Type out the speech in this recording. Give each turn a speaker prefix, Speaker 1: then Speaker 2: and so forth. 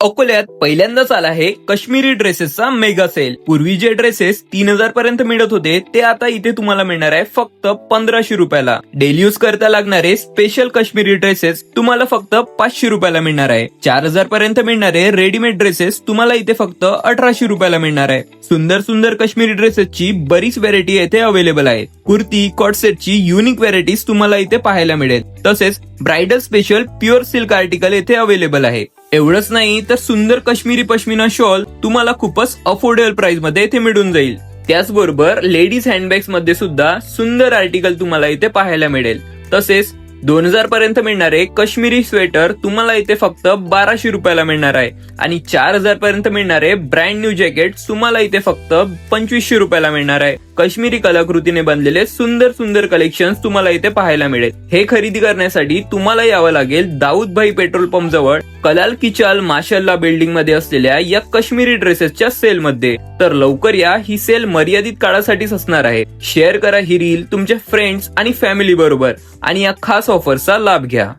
Speaker 1: अकोल्यात पहिल्यांदाच आला आहे काश्मीरी ड्रेसेसचा मेगा सेल। पूर्वी जे ड्रेसेस 3000 पर्यंत मिळत होते ते आता इथे तुम्हाला मिळणार आहे फक्त 1500 रुपयाला। डेली यूज करता लागणारे स्पेशल काश्मीरी ड्रेसेस तुम्हाला फक्त 500 रुपयाला मिळणार आहे। 4000 पर्यंत मिळणारे रेडीमेड ड्रेसेस तुम्हाला इथे फक्त 1800 रुपयाला मिळणार आहे। सुंदर सुंदर काश्मीरी ड्रेसेसची बरीच व्हेरायटी येथे अवेलेबल आहे। कुर्ती कॉट सेटची युनिक व्हेरायटीज तुम्हाला इथे पाहायला मिळेल। तसेच bridal special pure silk article येथे अवेलेबल आहे। एवढंच नाही तर सुंदर काश्मीरी पश्मिना शॉल तुम्हाला खूपच अफोर्डेबल प्राइस मध्ये इथे मिळून जाईल। त्याचबरोबर लेडीज हँडबॅग्स मध्ये सुद्धा सुंदर आर्टिकल तुम्हाला इथे पाहायला मिळेल। तसेच 2000 पर्यंत मिळणारे काश्मीरी स्वेटर तुम्हाला इथे फक्त 1200 रुपयाला मिळणार आहे आणि 4000 पर्यंत मिळणारे ब्रँड न्यू जॅकेट तुम्हाला इथे फक्त 2500 रुपयाला मिळणार आहे। काश्मीरी कलाकृतीने बनलेले सुंदर सुंदर कलेक्शन तुम्हाला इथे पाहायला मिळेल। हे खरेदी करण्यासाठी तुम्हाला यावं लागेल दाऊदभाई पेट्रोल पंप जवळ कलाल किचाल माशाल्ला बिल्डिंग मध्ये असलेल्या या काश्मीरी ड्रेसेसच्या सेल मध्ये। तर लवकर या, ही सेल मर्यादित काळासाठीच असणार आहे। शेअर करा ही रील तुमच्या फ्रेंड्स आणि फॅमिली बरोबर आणि या खास ऑफरचा लाभ घ्या।